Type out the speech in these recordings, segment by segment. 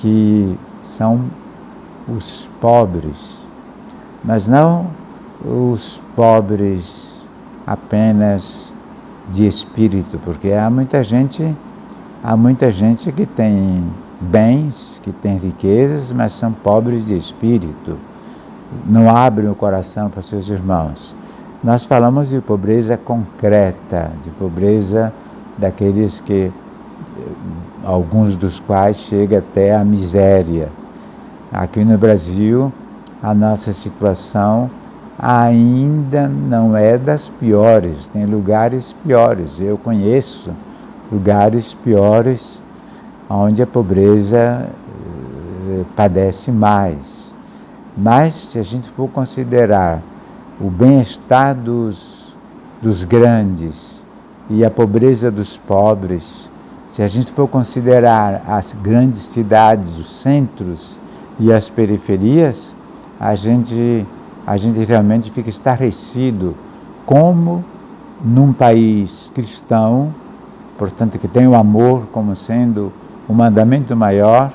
que são os pobres, mas não os pobres apenas de espírito, porque há muita gente que tem bens, que tem riquezas, mas são pobres de espírito, não abrem o coração para seus irmãos. Nós falamos de pobreza concreta, de pobreza daqueles que, alguns dos quais chega até a miséria. Aqui no Brasil, a nossa situação ainda não é das piores, tem lugares piores. Eu conheço lugares piores onde a pobreza padece mais. Mas se a gente for considerar o bem-estar dos grandes e a pobreza dos pobres, se a gente for considerar as grandes cidades, os centros e as periferias, a gente realmente fica estarrecido como num país cristão, portanto que tem o amor como sendo o mandamento maior,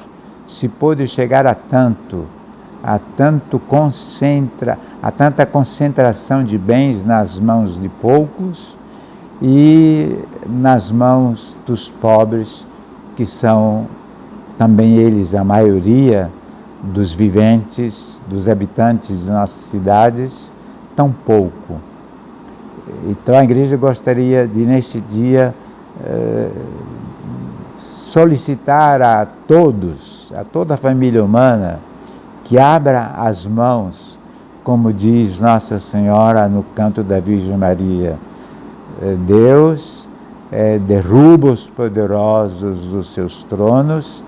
se pôde chegar a tanta concentração de bens nas mãos de poucos e nas mãos dos pobres, que são também eles a maioria dos viventes, dos habitantes de nossas cidades, tão pouco. Então a igreja gostaria de, neste dia, solicitar a todos, a toda a família humana, que abra as mãos, como diz Nossa Senhora no canto da Virgem Maria. Deus derruba os poderosos dos seus tronos,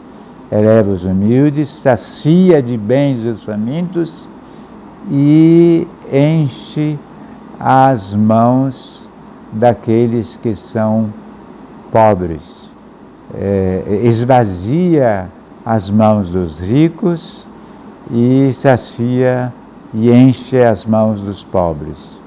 eleva os humildes, sacia de bens os famintos e enche as mãos daqueles que são pobres. Esvazia as mãos dos ricos e sacia e enche as mãos dos pobres.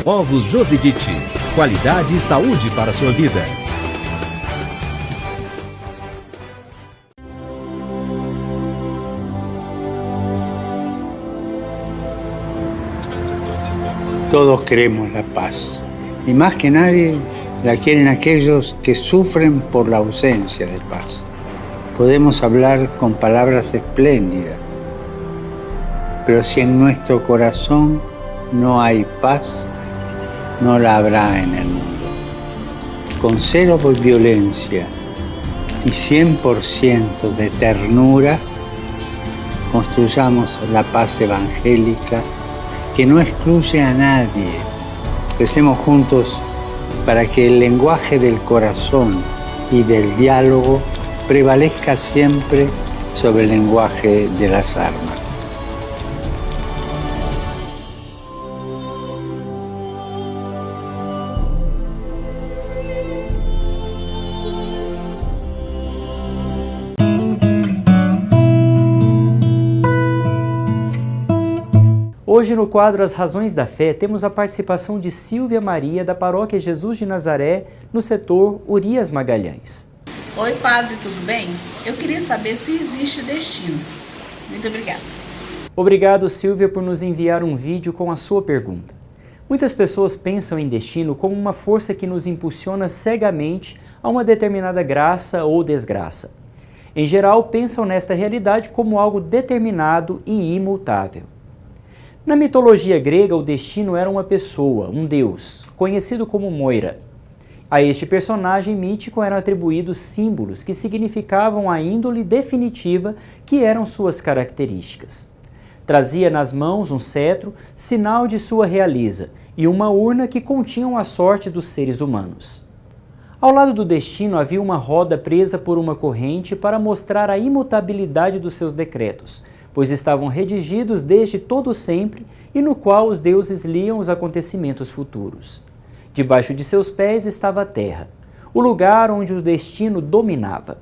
Ovos Josidite, qualidade e saúde para a sua vida. Todos queremos la paz y más que nadie la quieren aquellos que sufren por la ausencia de paz. Podemos hablar con palabras espléndidas, pero si en nuestro corazón no hay paz, no la habrá en el mundo. Con cero violencia y 100% de ternura, construyamos la paz evangélica que no excluye a nadie. Recemos juntos para que el lenguaje del corazón y del diálogo prevalezca siempre sobre el lenguaje de las armas. Hoje no quadro As Razões da Fé temos a participação de Silvia Maria da Paróquia Jesus de Nazaré no setor Urias Magalhães. Oi padre, tudo bem? Eu queria saber se existe destino. Muito obrigada. Obrigado Silvia por nos enviar um vídeo com a sua pergunta. Muitas pessoas pensam em destino como uma força que nos impulsiona cegamente a uma determinada graça ou desgraça. Em geral, pensam nesta realidade como algo determinado e imutável. Na mitologia grega, o destino era uma pessoa, um deus, conhecido como Moira. A este personagem mítico eram atribuídos símbolos que significavam a índole definitiva que eram suas características. Trazia nas mãos um cetro, sinal de sua realeza, e uma urna que continham a sorte dos seres humanos. Ao lado do destino havia uma roda presa por uma corrente para mostrar a imutabilidade dos seus decretos, pois estavam redigidos desde todo sempre e no qual os deuses liam os acontecimentos futuros. Debaixo de seus pés estava a terra, o lugar onde o destino dominava.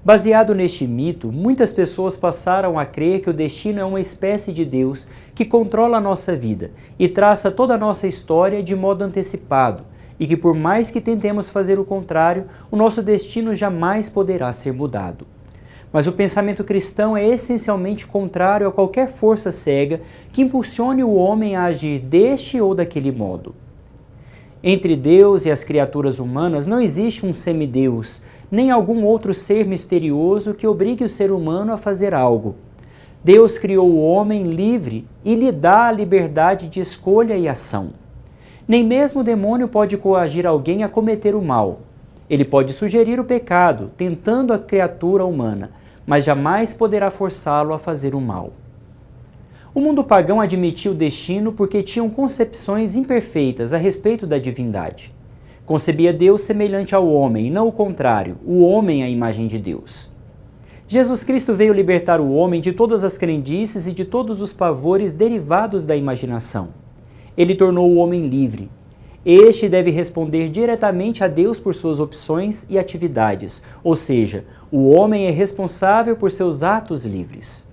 Baseado neste mito, muitas pessoas passaram a crer que o destino é uma espécie de Deus que controla a nossa vida e traça toda a nossa história de modo antecipado, e que por mais que tentemos fazer o contrário, o nosso destino jamais poderá ser mudado. Mas o pensamento cristão é essencialmente contrário a qualquer força cega que impulsione o homem a agir deste ou daquele modo. Entre Deus e as criaturas humanas não existe um semideus, nem algum outro ser misterioso que obrigue o ser humano a fazer algo. Deus criou o homem livre e lhe dá a liberdade de escolha e ação. Nem mesmo o demônio pode coagir alguém a cometer o mal. Ele pode sugerir o pecado, tentando a criatura humana, mas jamais poderá forçá-lo a fazer o mal. O mundo pagão admitia o destino porque tinham concepções imperfeitas a respeito da divindade. Concebia Deus semelhante ao homem, e não o contrário, o homem à imagem de Deus. Jesus Cristo veio libertar o homem de todas as crendices e de todos os pavores derivados da imaginação. Ele tornou o homem livre. Este deve responder diretamente a Deus por suas opções e atividades, ou seja, o homem é responsável por seus atos livres.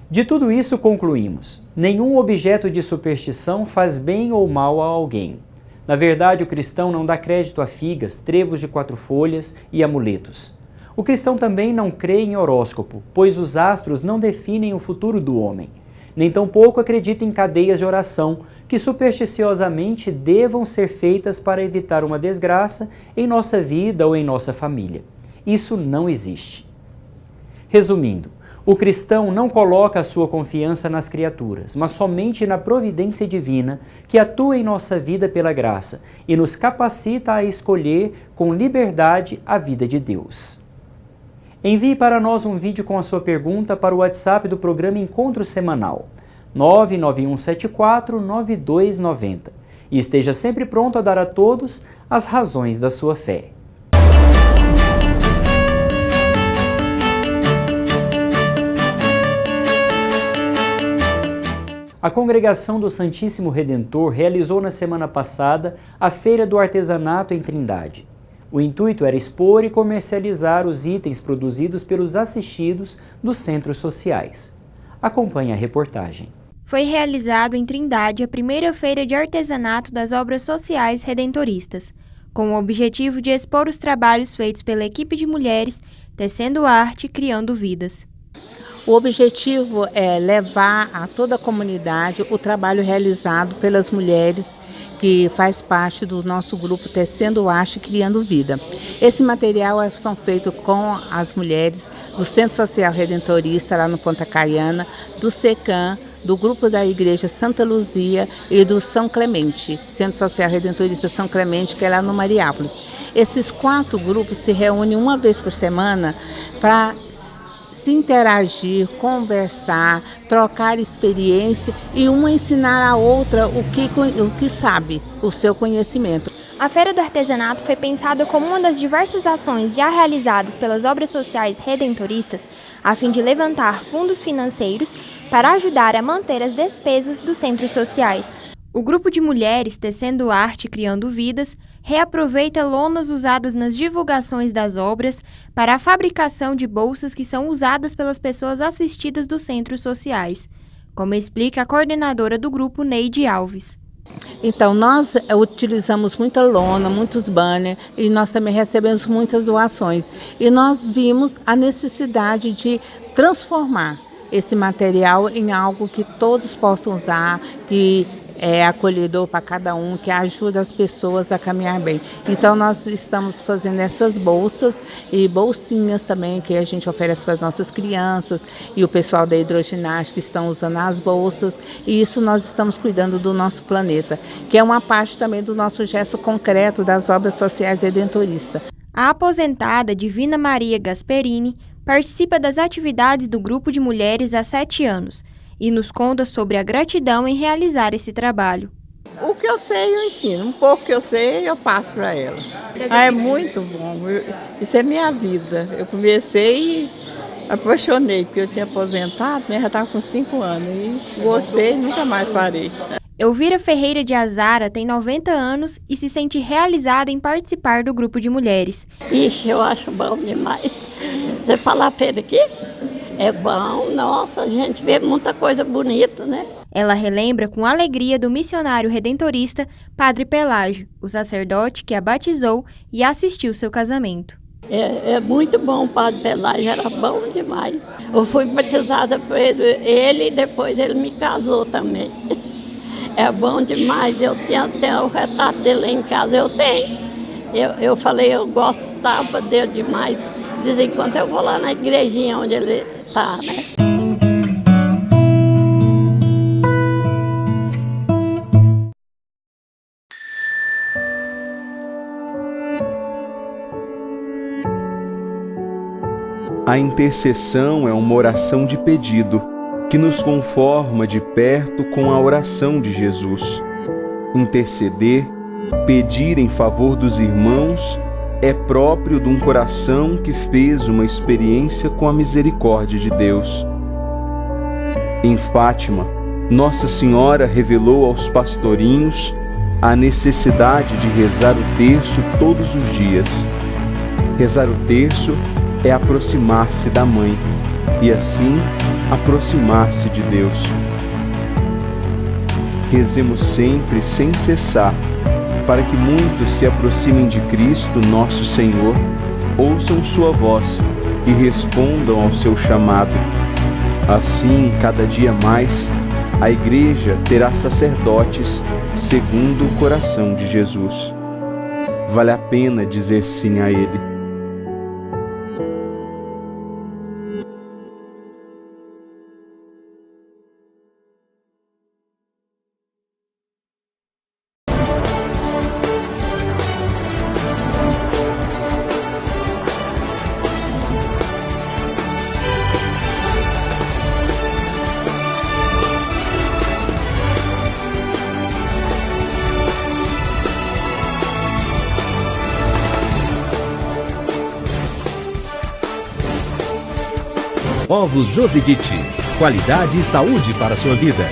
De tudo isso concluímos: nenhum objeto de superstição faz bem ou mal a alguém. Na verdade, o cristão não dá crédito a figas, trevos de 4 folhas e amuletos. O cristão também não crê em horóscopo, pois os astros não definem o futuro do homem. Nem tampouco acredita em cadeias de oração, que supersticiosamente devam ser feitas para evitar uma desgraça em nossa vida ou em nossa família. Isso não existe. Resumindo, o cristão não coloca a sua confiança nas criaturas, mas somente na providência divina que atua em nossa vida pela graça e nos capacita a escolher com liberdade a vida de Deus. Envie para nós um vídeo com a sua pergunta para o WhatsApp do programa Encontro Semanal, 991749290, e esteja sempre pronto a dar a todos as razões da sua fé. A Congregação do Santíssimo Redentor realizou na semana passada a Feira do Artesanato em Trindade. O intuito era expor e comercializar os itens produzidos pelos assistidos dos centros sociais. Acompanhe a reportagem. Foi realizado em Trindade a primeira feira de artesanato das obras sociais redentoristas, com o objetivo de expor os trabalhos feitos pela equipe de mulheres, tecendo arte e criando vidas. O objetivo é levar a toda a comunidade o trabalho realizado pelas mulheres que faz parte do nosso grupo Tecendo Arte e Criando Vida. Esse material são feito com as mulheres do Centro Social Redentorista, lá no Ponta Caiana, do SECAM, do grupo da Igreja Santa Luzia e do São Clemente, Centro Social Redentorista São Clemente, que é lá no Mariápolis. Esses 4 grupos se reúnem uma vez por semana para se interagir, conversar, trocar experiência e uma ensinar a outra o que sabe, o seu conhecimento. A Feira do Artesanato foi pensada como uma das diversas ações já realizadas pelas obras sociais redentoristas a fim de levantar fundos financeiros para ajudar a manter as despesas dos centros sociais. O grupo de mulheres Tecendo Arte e Criando Vidas reaproveita lonas usadas nas divulgações das obras para a fabricação de bolsas que são usadas pelas pessoas assistidas dos centros sociais, como explica a coordenadora do grupo, Neide Alves. Então, nós utilizamos muita lona, muitos banners e nós também recebemos muitas doações. E nós vimos a necessidade de transformar esse material em algo que todos possam usar, que é acolhedor para cada um, que ajuda as pessoas a caminhar bem. Então nós estamos fazendo essas bolsas e bolsinhas também que a gente oferece para as nossas crianças e o pessoal da hidroginástica estão usando as bolsas, e isso nós estamos cuidando do nosso planeta, que é uma parte também do nosso gesto concreto das obras sociais redentoristas. A aposentada Divina Maria Gasperini participa das atividades do grupo de mulheres há 7 anos e nos conta sobre a gratidão em realizar esse trabalho. O que eu sei eu ensino, um pouco que eu sei eu passo para elas. É muito bom, isso é minha vida. Eu comecei Apaixonei, porque eu tinha aposentado, né? Já estava com 5 anos e gostei, nunca mais parei. Elvira Ferreira de Azara tem 90 anos e se sente realizada em participar do grupo de mulheres. Ixi, eu acho bom demais. Você falar pra ele aqui? É bom, nossa, a gente vê muita coisa bonita, né? Ela relembra com alegria do missionário redentorista Padre Pelágio, o sacerdote que a batizou e assistiu seu casamento. É muito bom o Padre Pelágio, era bom demais. Eu fui batizada por ele e depois ele me casou também. É bom demais, eu tinha até o retrato dele lá em casa, eu tenho. Eu falei, eu gostava dele demais. De vez em quando eu vou lá na igrejinha onde ele está, né? A intercessão é uma oração de pedido que nos conforma de perto com a oração de Jesus. Interceder, pedir em favor dos irmãos, é próprio de um coração que fez uma experiência com a misericórdia de Deus. Em Fátima, Nossa Senhora revelou aos pastorinhos a necessidade de rezar o terço todos os dias. Rezar o terço é aproximar-se da Mãe e, assim, aproximar-se de Deus. Rezemos sempre sem cessar, para que muitos se aproximem de Cristo, nosso Senhor, ouçam sua voz e respondam ao seu chamado. Assim, cada dia mais, a Igreja terá sacerdotes segundo o coração de Jesus. Vale a pena dizer sim a Ele. Ovos Josidite. Qualidade e saúde para a sua vida.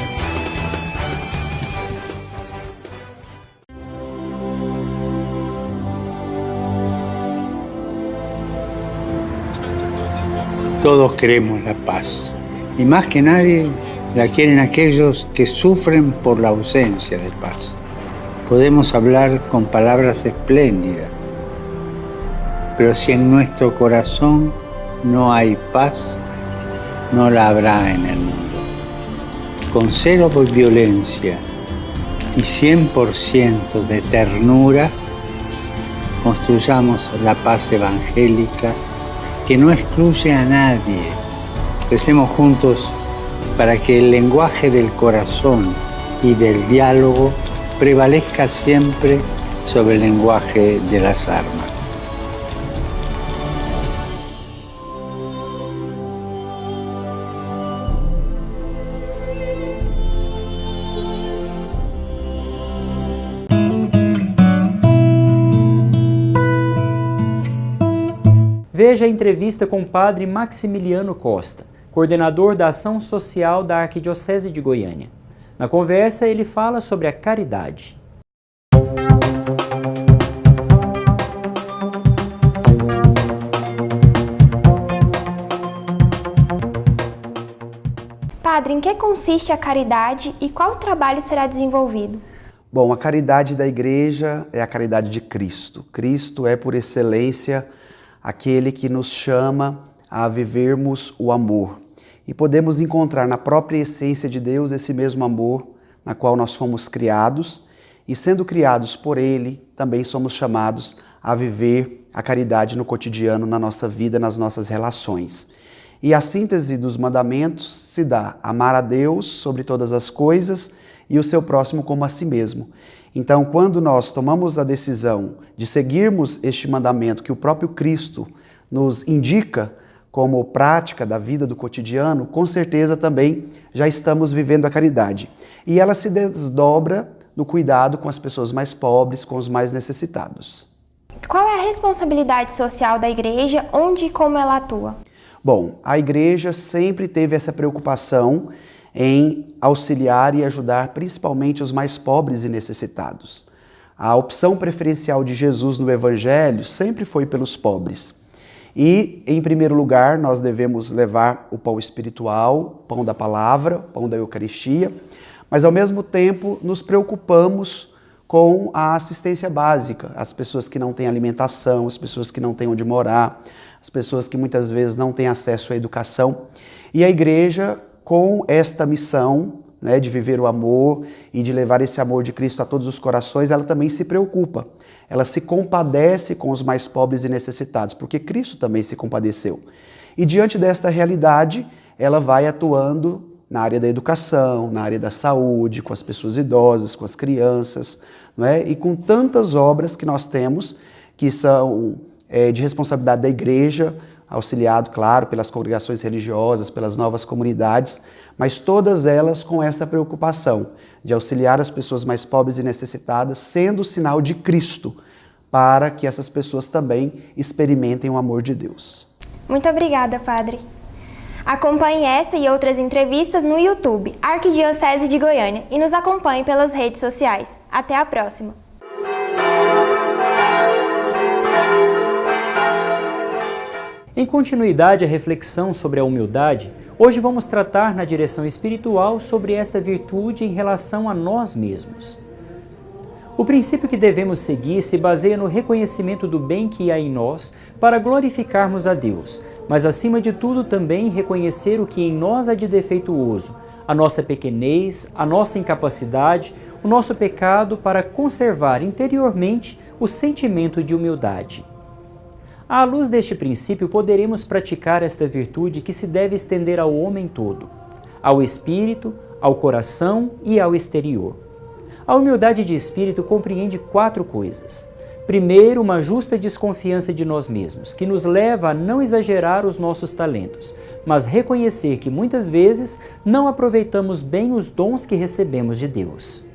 Todos queremos la paz. Y más que nadie, la quieren aquellos que sufren por la ausencia de paz. Podemos hablar con palabras espléndidas, pero si en nuestro corazón no hay paz, no la habrá en el mundo. Con cero violencia y 100% de ternura, construyamos la paz evangélica que no excluye a nadie. Recemos juntos para que el lenguaje del corazón y del diálogo prevalezca siempre sobre el lenguaje de las armas. Veja a entrevista com o padre Maximiliano Costa, coordenador da Ação Social da Arquidiocese de Goiânia. Na conversa, ele fala sobre a caridade. Padre, em que consiste a caridade e qual trabalho será desenvolvido? Bom, a caridade da Igreja é a caridade de Cristo. Cristo é, por excelência, aquele que nos chama a vivermos o amor. E podemos encontrar na própria essência de Deus esse mesmo amor na qual nós fomos criados, e sendo criados por Ele, também somos chamados a viver a caridade no cotidiano, na nossa vida, nas nossas relações. E a síntese dos mandamentos se dá: amar a Deus sobre todas as coisas e o seu próximo como a si mesmo. Então, quando nós tomamos a decisão de seguirmos este mandamento que o próprio Cristo nos indica como prática da vida do cotidiano, com certeza também já estamos vivendo a caridade. E ela se desdobra no cuidado com as pessoas mais pobres, com os mais necessitados. Qual é a responsabilidade social da Igreja, onde e como ela atua? Bom, a igreja sempre teve essa preocupação em auxiliar e ajudar principalmente os mais pobres e necessitados. A opção preferencial de Jesus no Evangelho sempre foi pelos pobres. E, em primeiro lugar, nós devemos levar o pão espiritual, o pão da palavra, o pão da Eucaristia, mas ao mesmo tempo nos preocupamos com a assistência básica, as pessoas que não têm alimentação, as pessoas que não têm onde morar, as pessoas que muitas vezes não têm acesso à educação. E a igreja, com esta missão, né, de viver o amor e de levar esse amor de Cristo a todos os corações, ela também se preocupa. Ela se compadece com os mais pobres e necessitados, porque Cristo também se compadeceu. E diante desta realidade, ela vai atuando na área da educação, na área da saúde, com as pessoas idosas, com as crianças, não é? E com tantas obras que nós temos, que são de responsabilidade da igreja, auxiliado, claro, pelas congregações religiosas, pelas novas comunidades, mas todas elas com essa preocupação de auxiliar as pessoas mais pobres e necessitadas, sendo o sinal de Cristo, para que essas pessoas também experimentem o amor de Deus. Muito obrigada, Padre. Acompanhe essa e outras entrevistas no YouTube, Arquidiocese de Goiânia, e nos acompanhe pelas redes sociais. Até a próxima! Em continuidade à reflexão sobre a humildade, hoje vamos tratar na direção espiritual sobre esta virtude em relação a nós mesmos. O princípio que devemos seguir se baseia no reconhecimento do bem que há em nós para glorificarmos a Deus, mas acima de tudo também reconhecer o que em nós há de defeituoso, a nossa pequenez, a nossa incapacidade, o nosso pecado, para conservar interiormente o sentimento de humildade. À luz deste princípio, poderemos praticar esta virtude que se deve estender ao homem todo, ao espírito, ao coração e ao exterior. A humildade de espírito compreende 4 coisas. Primeiro, uma justa desconfiança de nós mesmos, que nos leva a não exagerar os nossos talentos, mas reconhecer que muitas vezes não aproveitamos bem os dons que recebemos de Deus.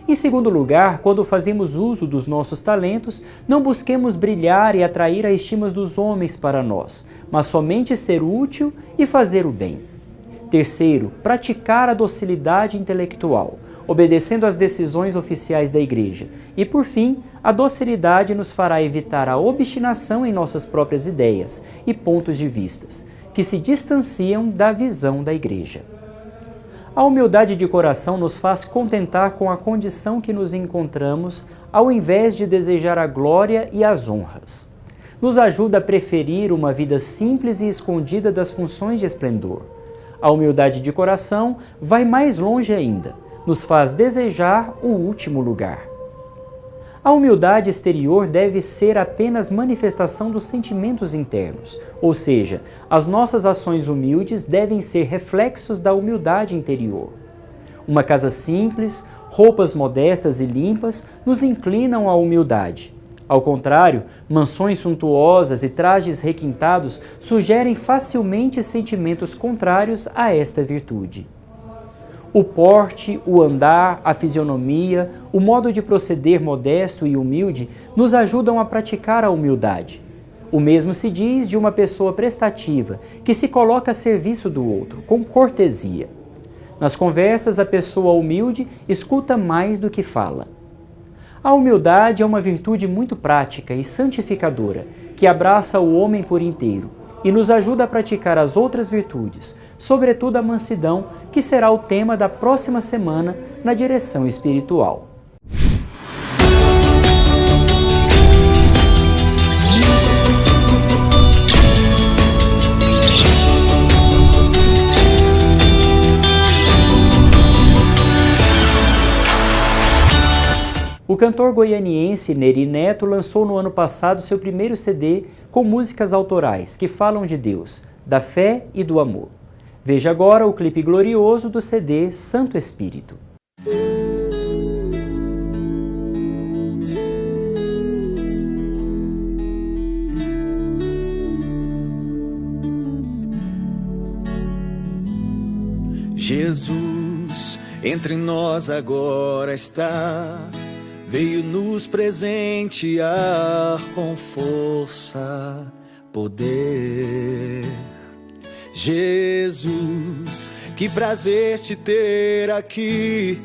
Em segundo lugar, quando fazemos uso dos nossos talentos, não busquemos brilhar e atrair a estima dos homens para nós, mas somente ser útil e fazer o bem. Terceiro, praticar a docilidade intelectual, obedecendo às decisões oficiais da Igreja. E, por fim, a docilidade nos fará evitar a obstinação em nossas próprias ideias e pontos de vistas, que se distanciam da visão da Igreja. A humildade de coração nos faz contentar com a condição que nos encontramos, ao invés de desejar a glória e as honras. Nos ajuda a preferir uma vida simples e escondida das funções de esplendor. A humildade de coração vai mais longe ainda, nos faz desejar o último lugar. A humildade exterior deve ser apenas manifestação dos sentimentos internos, ou seja, as nossas ações humildes devem ser reflexos da humildade interior. Uma casa simples, roupas modestas e limpas nos inclinam à humildade. Ao contrário, mansões suntuosas e trajes requintados sugerem facilmente sentimentos contrários a esta virtude. O porte, o andar, a fisionomia, o modo de proceder modesto e humilde nos ajudam a praticar a humildade. O mesmo se diz de uma pessoa prestativa, que se coloca a serviço do outro, com cortesia. Nas conversas, a pessoa humilde escuta mais do que fala. A humildade é uma virtude muito prática e santificadora, que abraça o homem por inteiro e nos ajuda a praticar as outras virtudes, sobretudo a mansidão, que será o tema da próxima semana na direção espiritual. O cantor goianiense Neri Neto lançou no ano passado seu primeiro CD com músicas autorais que falam de Deus, da fé e do amor. Veja agora o clipe glorioso do CD Santo Espírito. Jesus entre nós agora está, veio nos presentear com força, poder. Jesus, que prazer te ter aqui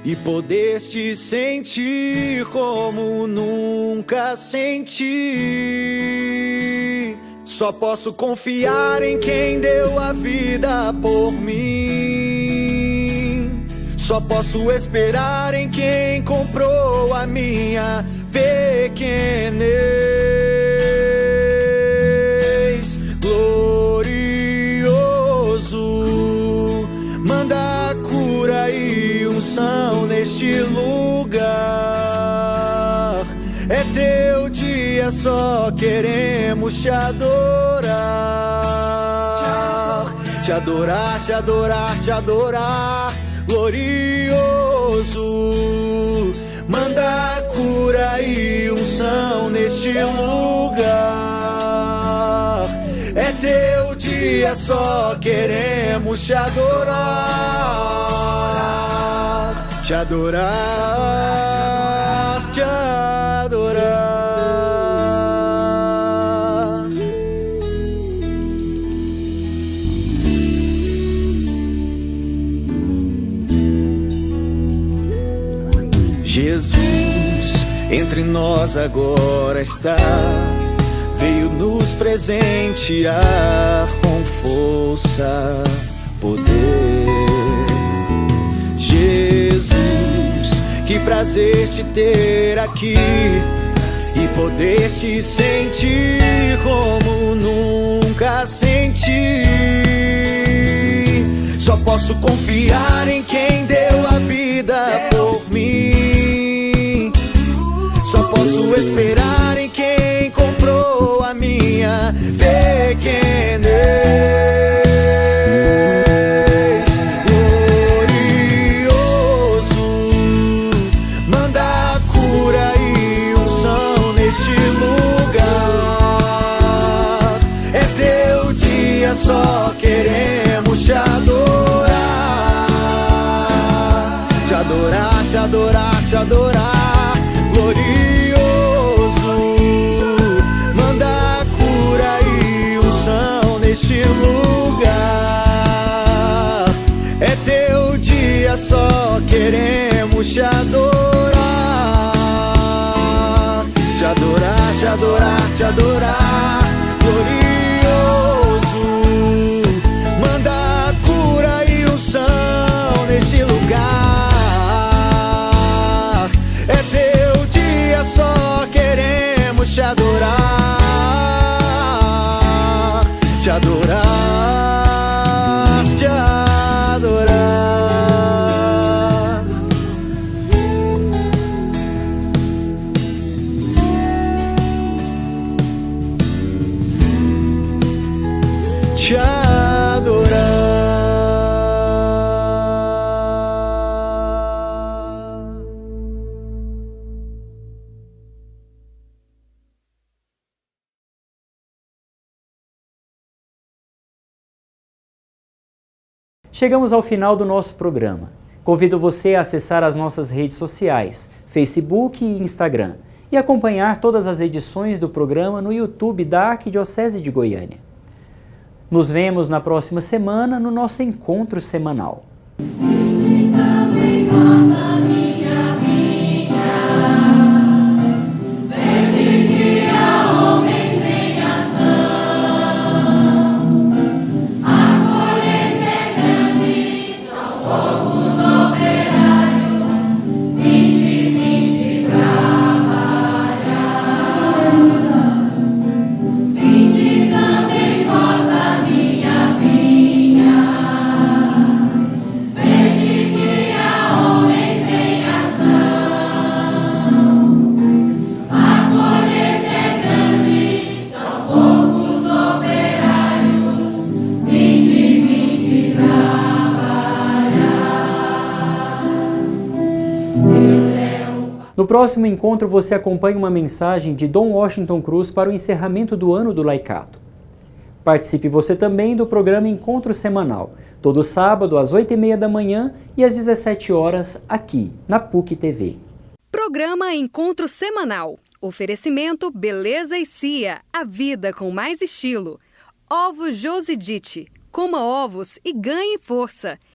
e poder te sentir como nunca senti. Só posso confiar em quem deu a vida por mim. Só posso esperar em quem comprou a minha pequenez. Glorioso, manda cura e unção neste lugar. É teu dia, só queremos te adorar. Te adorar, te adorar, te adorar. Glorioso, manda cura e unção neste lugar. É teu dia, só queremos te adorar. Te adorar, te adorar. Jesus, entre nós agora está, veio nos presentear com força, poder. Jesus, que prazer te ter aqui e poder te sentir como nunca senti. Só posso confiar em quem deu a vida por mim. Só posso esperar em quem comprou a minha pequenez. Glorioso, manda cura e unção neste lugar. É teu dia, só queremos te adorar. Te adorar, te adorar, te adorar. Glorioso, manda cura e unção neste lugar. É teu dia, só queremos te adorar. Te adorar, te adorar, te adorar. Glorioso, manda cura e unção neste lugar. É teu dia, só queremos te adorar. Te adorar, te adorar. Te adorar. Chegamos ao final do nosso programa. Convido você a acessar as nossas redes sociais, Facebook e Instagram, e acompanhar todas as edições do programa no YouTube da Arquidiocese de Goiânia. Nos vemos na próxima semana no nosso encontro semanal. No próximo encontro você acompanha uma mensagem de Dom Washington Cruz para o encerramento do ano do laicato. Participe você também do programa Encontro Semanal, todo sábado às 8h30 da manhã e às 17 horas aqui na PUC TV. Programa Encontro Semanal. Oferecimento Beleza e Cia, a vida com mais estilo. Ovo Josidite, Coma ovos e ganhe força.